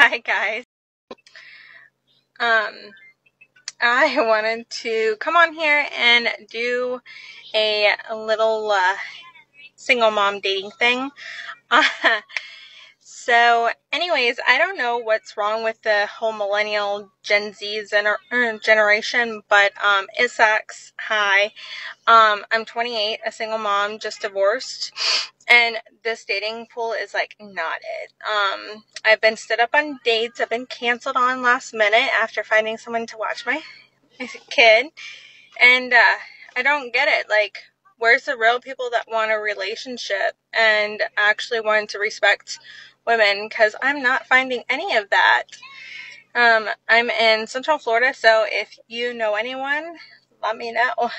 Hi guys. I wanted to come on here and do a little single mom dating thing. So anyways, I don't know what's wrong with the whole millennial Gen Z generation, but it sucks. Hi. I'm 28, a single mom, just divorced, and this dating pool is like not it. I've been stood up on dates. I've been canceled on last minute after finding someone to watch my kid, and I don't get it. Like, where's the real people that want a relationship and actually want to respect women? Because I'm not finding any of that. I'm in Central Florida, so if you know anyone, let me know.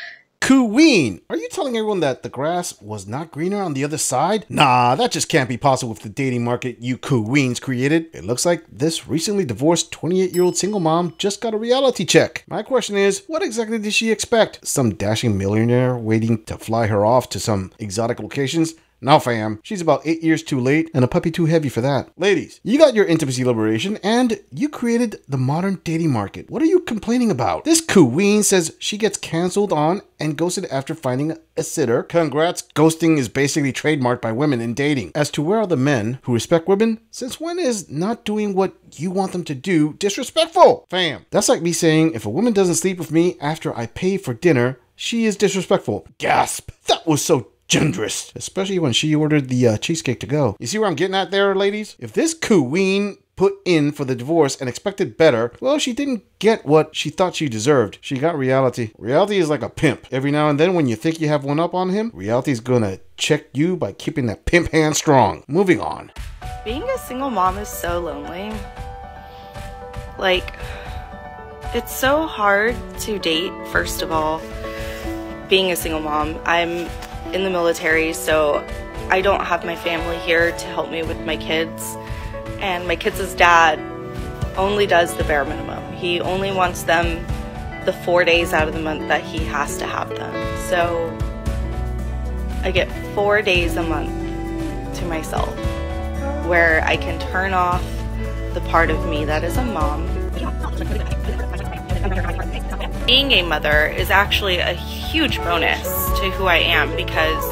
Queen, are you telling everyone that the grass was not greener on the other side? Nah, that just can't be possible with the dating market you queens created. It looks like this recently divorced 28-year-old single mom just got a reality check. My question is, what exactly did she expect? Some dashing millionaire waiting to fly her off to some exotic locations? No, fam. She's about 8 years too late and a puppy too heavy for that. Ladies, you got your intimacy liberation and you created the modern dating market. What are you complaining about? This queen says she gets canceled on and ghosted after finding a sitter. Congrats. Ghosting is basically trademarked by women in dating. As to where are the men who respect women? Since when is not doing what you want them to do disrespectful? Fam, that's like me saying if a woman doesn't sleep with me after I pay for dinner, she is disrespectful. Gasp. That was so generous, especially when she ordered the cheesecake to go. You see where I'm getting at there, ladies? If this queen put in for the divorce and expected better, well, she didn't get what she thought she deserved. She got reality. Reality is like a pimp. Every now and then when you think you have one up on him, reality is gonna check you by keeping that pimp hand strong. Moving on. Being a single mom is so lonely. Like, it's so hard to date, first of all. Being a single mom, I'm in the military, so I don't have my family here to help me with my kids, and my kids' dad only does the bare minimum. He only wants them the 4 days out of the month that he has to have them. So I get 4 days a month to myself where I can turn off the part of me that is a mom. Being a mother is actually a huge bonus to who I am, because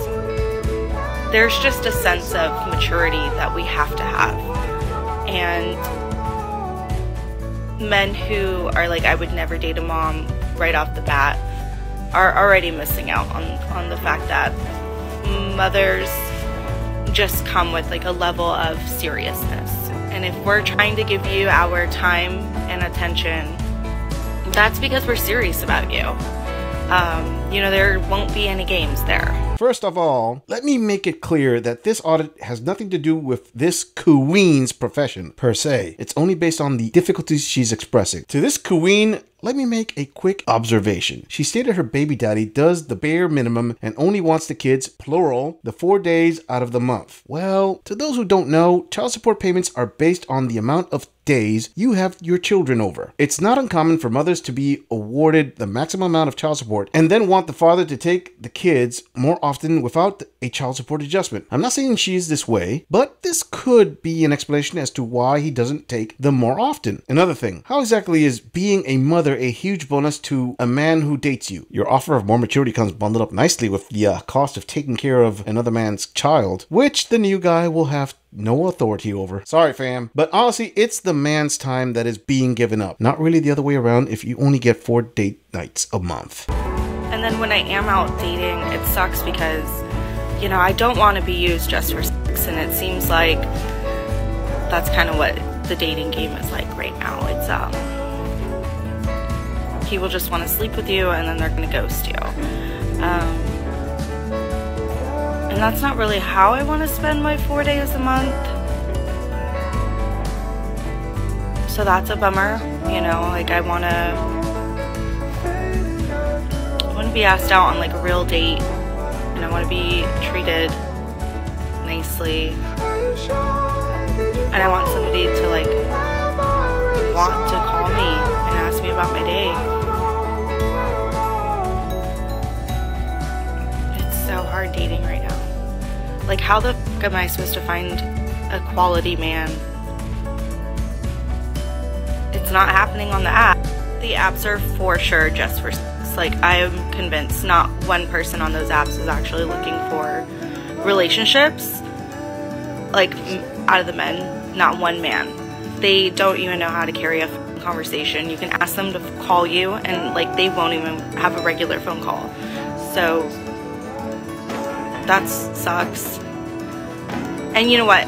there's just a sense of maturity that we have to have. And men who are like, I would never date a mom right off the bat, are already missing out on the fact that mothers just come with like a level of seriousness. And if we're trying to give you our time and attention, that's because we're serious about you. You know, there won't be any games there. First of all, let me make it clear that this audit has nothing to do with this queen's profession per se. It's only based on the difficulties she's expressing. To this queen, let me make a quick observation. She stated her baby daddy does the bare minimum and only wants the kids, plural, the 4 days out of the month. Well, to those who don't know, child support payments are based on the amount of days you have your children over. It's not uncommon for mothers to be awarded the maximum amount of child support and then want the father to take the kids more often without a child support adjustment. I'm not saying she is this way, but this could be an explanation as to why he doesn't take them more often. Another thing, how exactly is being a mother a huge bonus to a man who dates you? Your offer of more maturity comes bundled up nicely with the cost of taking care of another man's child, which the new guy will have no authority over. Sorry, fam. But honestly, it's the man's time that is being given up. Not really the other way around if you only get 4 date nights a month. And then when I am out dating, it sucks because, you know, I don't want to be used just for sex, and it seems like that's kind of what the dating game is like right now. It's people just want to sleep with you and then they're going to ghost you. And that's not really how I want to spend my 4 days a month. So that's a bummer, you know, like I want to be asked out on like a real date, and I want to be treated nicely, and I want somebody to like want to call me and ask me about my day. It's so hard dating right now. Like, how the fuck am I supposed to find a quality man It's not happening on the app. The apps are for sure just for sex. Like, I am convinced not one person on those apps is actually looking for relationships. Like, out of the men, not one man. They don't even know how to carry a conversation. You can ask them to call you and like they won't even have a regular phone call. So that sucks. And you know what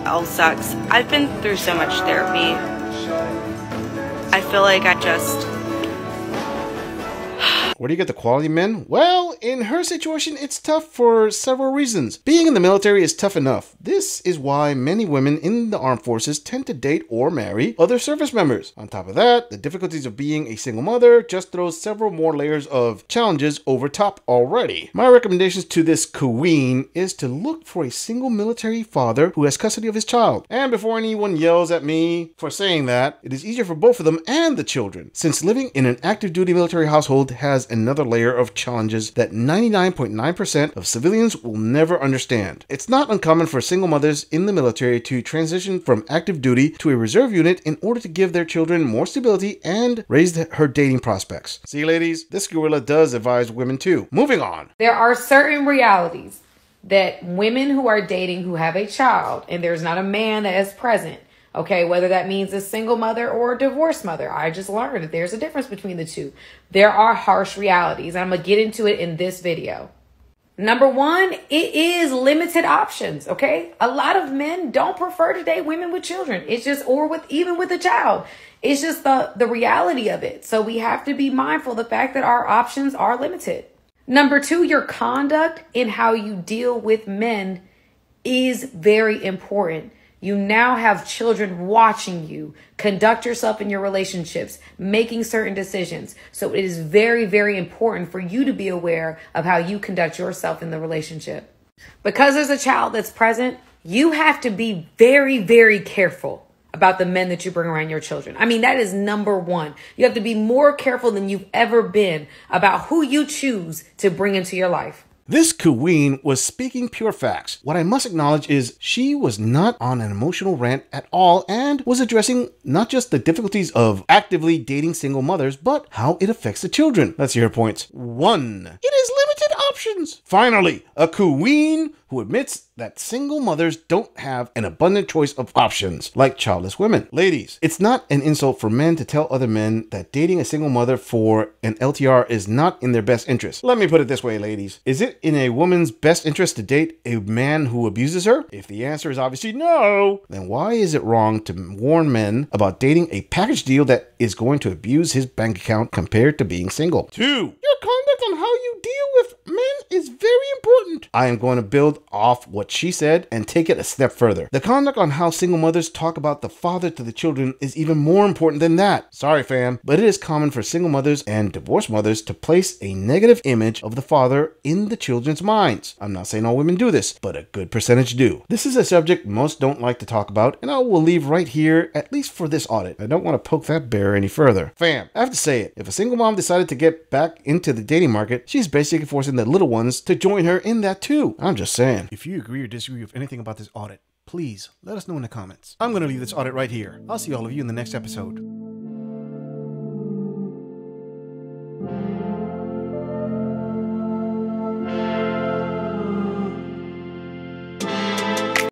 else sucks? I've been through so much therapy. I feel like I just... Where do you get the quality men? Well, in her situation, it's tough for several reasons. Being in the military is tough enough. This is why many women in the armed forces tend to date or marry other service members. On top of that, the difficulties of being a single mother just throws several more layers of challenges over top already. My recommendations to this queen is to look for a single military father who has custody of his child. And before anyone yells at me for saying that, it is easier for both of them and the children, since living in an active duty military household has another layer of challenges that 99.9% of civilians will never understand. It's not uncommon for single mothers in the military to transition from active duty to a reserve unit in order to give their children more stability and raise her dating prospects. See, ladies, this gorilla does advise women too. Moving on. There are certain realities that women who are dating who have a child and there's not a man that is present, okay, whether that means a single mother or a divorced mother. I just learned that there's a difference between the two. There are harsh realities, and I'm going to get into it in this video. Number one, it is limited options, okay? A lot of men don't prefer to date women with children. It's just, or with even with a child. It's just the reality of it. So we have to be mindful of the fact that our options are limited. Number two, your conduct in how you deal with men is very important. You now have children watching you conduct yourself in your relationships, making certain decisions. So it is very, very important for you to be aware of how you conduct yourself in the relationship. Because there's a child that's present, you have to be very, very careful about the men that you bring around your children. I mean, that is number one. You have to be more careful than you've ever been about who you choose to bring into your life. This queen was speaking pure facts. What I must acknowledge is she was not on an emotional rant at all and was addressing not just the difficulties of actively dating single mothers, but how it affects the children. Let's hear her points. 1. It is limited options. Finally, a queen who admits that single mothers don't have an abundant choice of options like childless women. Ladies, it's not an insult for men to tell other men that dating a single mother for an LTR is not in their best interest. Let me put it this way, ladies. Is it in a woman's best interest to date a man who abuses her? If the answer is obviously no, then why is it wrong to warn men about dating a package deal that is going to abuse his bank account compared to being single? 2. Your conduct on how you deal with men is very important. I am going to build off what she said and take it a step further. The conduct on how single mothers talk about the father to the children is even more important than that. Sorry, fam, but it is common for single mothers and divorced mothers to place a negative image of the father in the children's minds. I'm not saying all women do this, but a good percentage do. This is a subject most don't like to talk about, and I will leave right here, at least for this audit. I don't want to poke that bear any further. Fam, I have to say it. If a single mom decided to get back into the dating market, she's basically forcing the little ones to join her in that too. I'm just saying. If you agree or disagree with anything about this audit, please let us know in the comments. I'm going to leave this audit right here. I'll see all of you in the next episode.